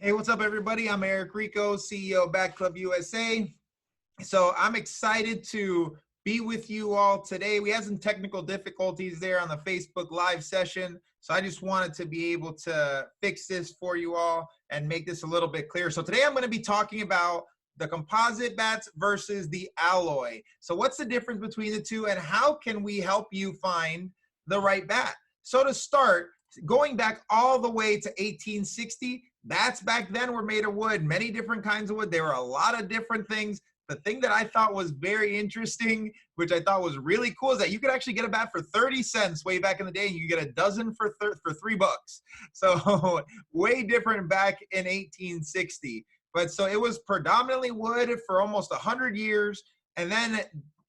Hey, what's up, everybody? I'm Erik Rico, CEO of Bat Club USA. So I'm excited to be with you all today. We had some technical difficulties there on the Facebook Live session. So I just wanted to be able to fix this for you all and make this a little bit clearer. So today I'm going to be talking about the composite bats versus the alloy. So what's the difference between the two and how can we help you find the right bat? So to start, going back all the way to 1860, bats back then were made of wood, many different kinds of wood. There were a lot of different things. The thing that I thought was very interesting, which I thought was really cool, is that you could actually get a bat for 30 cents way back in the day, and you get a dozen for $3. So way different back in 1860. But so it was predominantly wood for almost 100 years. And then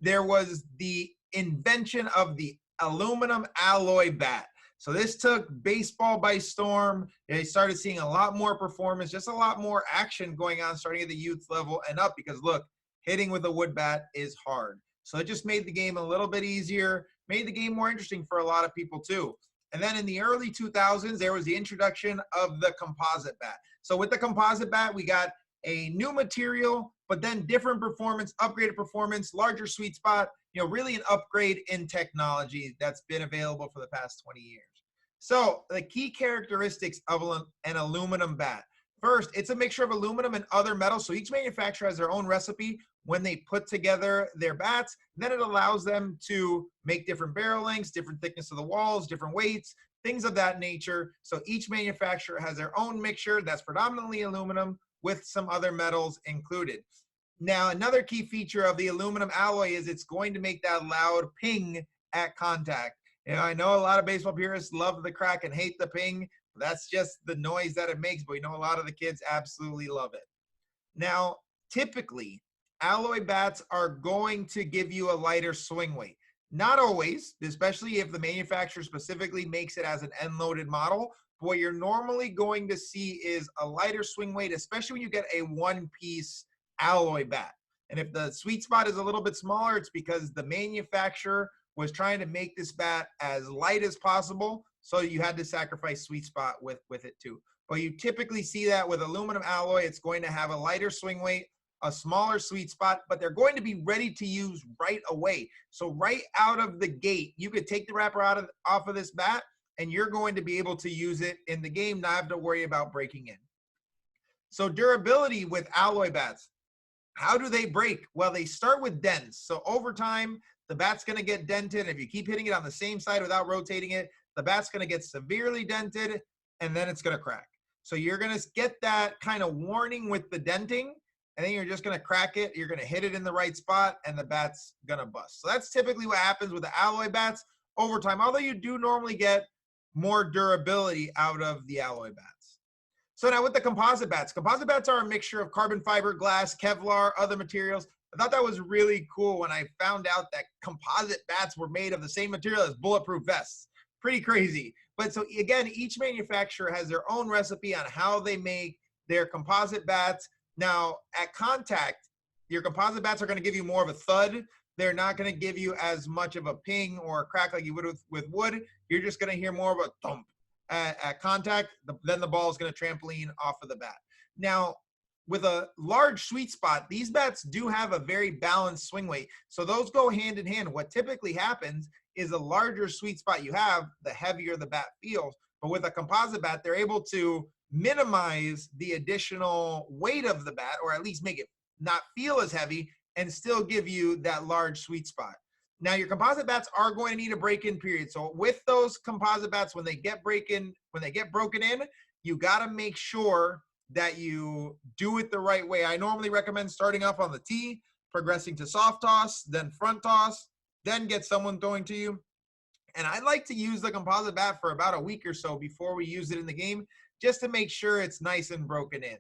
there was the invention of the aluminum alloy bat. So this took baseball by storm. They started seeing a lot more performance, just a lot more action going on starting at the youth level and up, because look, hitting with a wood bat is hard. So it just made the game a little bit easier, made the game more interesting for a lot of people too. And then in the early 2000s, there was the introduction of the composite bat. So with the composite bat, we got a new material, but then different performance, upgraded performance, larger sweet spot, really an upgrade in technology that's been available for the past 20 years. So the key characteristics of an aluminum bat. First, it's a mixture of aluminum and other metals. So each manufacturer has their own recipe when they put together their bats. Then it allows them to make different barrel lengths, different thickness of the walls, different weights, things of that nature. So each manufacturer has their own mixture that's predominantly aluminum with some other metals included. Now, another key feature of the aluminum alloy is it's going to make that loud ping at contact. I know a lot of baseball purists love the crack and hate the ping. That's just the noise that it makes, but a lot of the kids absolutely love it. Now, typically, alloy bats are going to give you a lighter swing weight. Not always, especially if the manufacturer specifically makes it as an end-loaded model. But what you're normally going to see is a lighter swing weight, especially when you get a one-piece alloy bat. And if the sweet spot is a little bit smaller, it's because the manufacturer was trying to make this bat as light as possible, so you had to sacrifice sweet spot with it too. But you typically see that with aluminum alloy, it's going to have a lighter swing weight, a smaller sweet spot, but they're going to be ready to use right away. So right out of the gate, you could take the wrapper off of this bat, and you're going to be able to use it in the game, not have to worry about breaking in. So durability with alloy bats. How do they break? Well, they start with dents. So over time, the bat's going to get dented. If you keep hitting it on the same side without rotating it, the bat's going to get severely dented, and then it's going to crack. So you're going to get that kind of warning with the denting, and then you're just going to crack it. You're going to hit it in the right spot, and the bat's going to bust. So that's typically what happens with the alloy bats over time, although you do normally get more durability out of the alloy bats. So now with the composite bats are a mixture of carbon fiber, glass, Kevlar, other materials. I thought that was really cool when I found out that composite bats were made of the same material as bulletproof vests. Pretty crazy. But so again, each manufacturer has their own recipe on how they make their composite bats. Now at contact, your composite bats are going to give you more of a thud. They're not going to give you as much of a ping or a crack like you would with wood. You're just going to hear more of a thump at contact. Then the ball is going to trampoline off of the bat. Now, with a large sweet spot, these bats do have a very balanced swing weight. So those go hand in hand. What typically happens is the larger sweet spot you have, the heavier the bat feels. But with a composite bat, they're able to minimize the additional weight of the bat, or at least make it not feel as heavy, and still give you that large sweet spot. Now, your composite bats are going to need a break-in period. So with those composite bats, when they get broken in, you got to make sure that you do it the right way. I normally recommend starting off on the tee, progressing to soft toss, then front toss, then get someone throwing to you. And I like to use the composite bat for about a week or so before we use it in the game, just to make sure it's nice and broken in.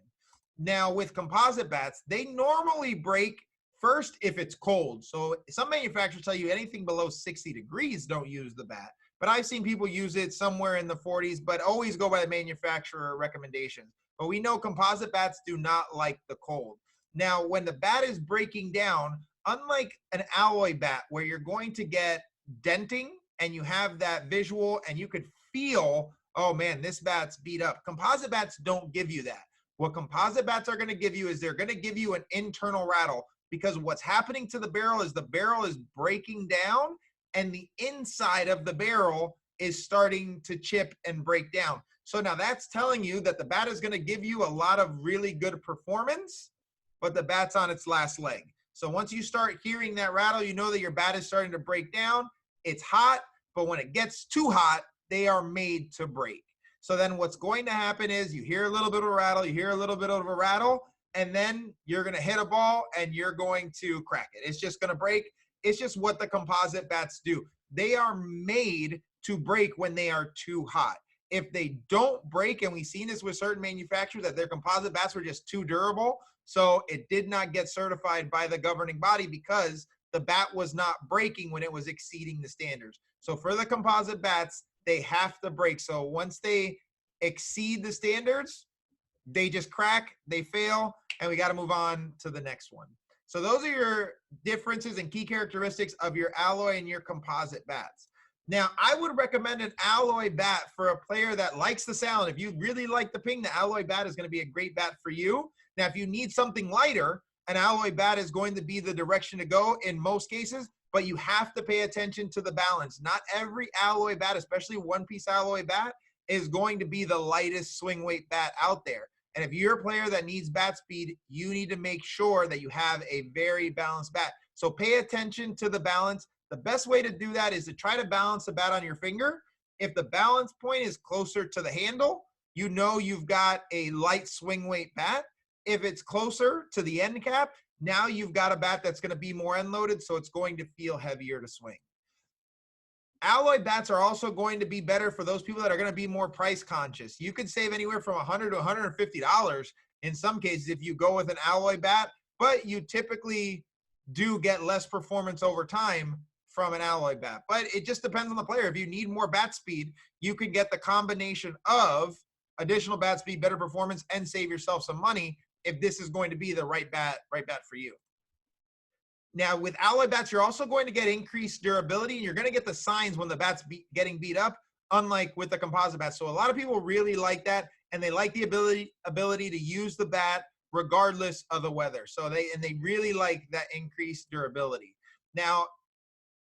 Now, with composite bats, they normally break first if it's cold. So some manufacturers tell you anything below 60 degrees, don't use the bat. But I've seen people use it somewhere in the 40s, but always go by the manufacturer recommendations. But we know composite bats do not like the cold. Now, when the bat is breaking down, unlike an alloy bat where you're going to get denting and you have that visual and you could feel, oh man, this bat's beat up. Composite bats don't give you that. What composite bats are going to give you is they're going to give you an internal rattle, because what's happening to the barrel is the barrel is breaking down and the inside of the barrel is starting to chip and break down. So now that's telling you that the bat is going to give you a lot of really good performance, but the bat's on its last leg. So once you start hearing that rattle, you know that your bat is starting to break down. It's hot, but when it gets too hot, they are made to break. So then what's going to happen is you hear a little bit of a rattle, you hear a little bit of a rattle, and then you're going to hit a ball and you're going to crack it. It's just going to break. It's just what the composite bats do. They are made to break when they are too hot. If they don't break, and we've seen this with certain manufacturers, that their composite bats were just too durable, so it did not get certified by the governing body because the bat was not breaking when it was exceeding the standards. So for the composite bats, they have to break. So once they exceed the standards, they just crack, they fail, and we got to move on to the next one. So those are your differences and key characteristics of your alloy and your composite bats. Now, I would recommend an alloy bat for a player that likes the sound. If you really like the ping, the alloy bat is going to be a great bat for you. Now, if you need something lighter, an alloy bat is going to be the direction to go in most cases, but you have to pay attention to the balance. Not every alloy bat, especially one-piece alloy bat, is going to be the lightest swing weight bat out there. And if you're a player that needs bat speed, you need to make sure that you have a very balanced bat. So pay attention to the balance. The best way to do that is to try to balance the bat on your finger. If the balance point is closer to the handle, you know you've got a light swing weight bat. If it's closer to the end cap, now you've got a bat that's going to be more end loaded, so it's going to feel heavier to swing. Alloy bats are also going to be better for those people that are going to be more price conscious. You could save anywhere from $100 to $150 in some cases if you go with an alloy bat, but you typically do get less performance over time from an alloy bat. But it just depends on the player. If you need more bat speed, you could get the combination of additional bat speed, better performance, and save yourself some money if this is going to be the right bat for you. Now, with alloy bats, you're also going to get increased durability, and you're going to get the signs when the bat's getting beat up, unlike with the composite bat. So a lot of people really like that, and they like the ability to use the bat regardless of the weather. So they really like that increased durability. Now,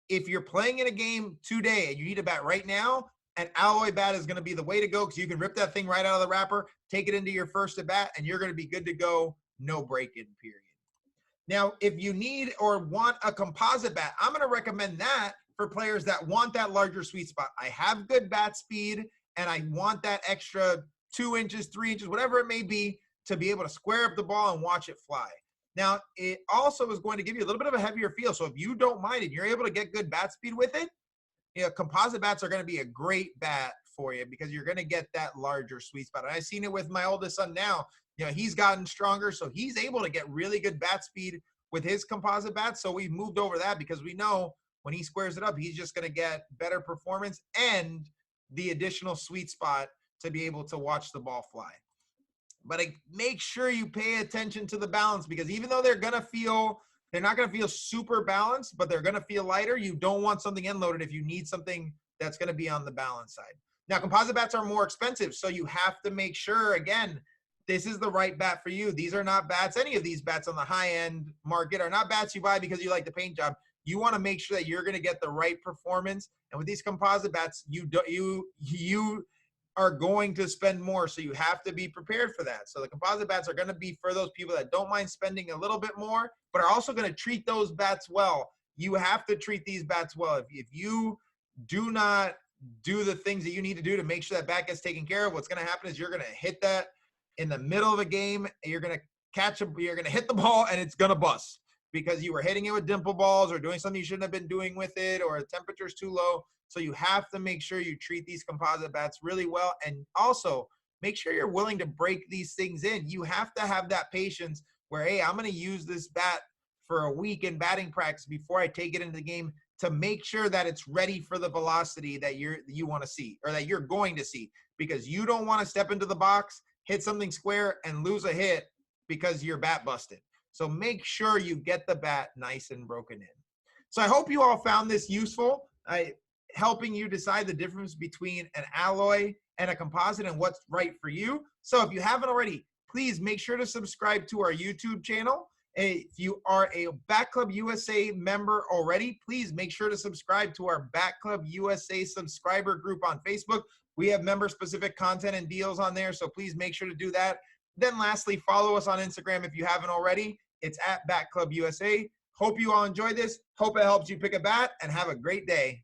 if you're playing in a game today and you need a bat right now, an alloy bat is going to be the way to go, because you can rip that thing right out of the wrapper, take it into your first at bat, and you're going to be good to go, no break-in period. Now, if you need or want a composite bat, I'm going to recommend that for players that want that larger sweet spot. I have good bat speed, and I want that extra 2 inches, 3 inches, whatever it may be, to be able to square up the ball and watch it fly. Now, it also is going to give you a little bit of a heavier feel. So if you don't mind it, you're able to get good bat speed with it, you know, composite bats are going to be a great bat for you because you're going to get that larger sweet spot. And I've seen it with my oldest son now. You know, he's gotten stronger, so he's able to get really good bat speed with his composite bats. So we've moved over that because we know when he squares it up, he's just going to get better performance and the additional sweet spot to be able to watch the ball fly. But make sure you pay attention to the balance, because even though they're not going to feel super balanced, but they're going to feel lighter. You don't want something end loaded if you need something that's going to be on the balance side. Now, composite bats are more expensive, so you have to make sure, again, this is the right bat for you. These are not bats. Any of these bats on the high-end market are not bats you buy because you like the paint job. You want to make sure that you're going to get the right performance. And with these composite bats, you are going to spend more, so you have to be prepared for that. So the composite bats are going to be for those people that don't mind spending a little bit more, but are also going to treat those bats well. You have to treat these bats well. If you do not do the things that you need to do to make sure that bat gets taken care of, what's going to happen is you're going to hit that in the middle of a game, and you're going to hit the ball, and it's going to bust because you were hitting it with dimple balls or doing something you shouldn't have been doing with it, or the temperature's too low. So you have to make sure you treat these composite bats really well, and also make sure you're willing to break these things in. You have to have that patience where, hey, I'm going to use this bat for a week in batting practice before I take it into the game to make sure that it's ready for the velocity that you want to see, or that you're going to see, because you don't want to step into the box, hit something square, and lose a hit because your bat busted. So make sure you get the bat nice and broken in. So I hope you all found this useful, helping you decide the difference between an alloy and a composite and what's right for you. So if you haven't already, please make sure to subscribe to our YouTube channel. If you are a Bat Club USA member already, please make sure to subscribe to our Bat Club USA subscriber group on Facebook. We have member-specific content and deals on there, so please make sure to do that. Then lastly, follow us on Instagram if you haven't already. It's at Bat Club USA. Hope you all enjoyed this. Hope it helps you pick a bat, and have a great day.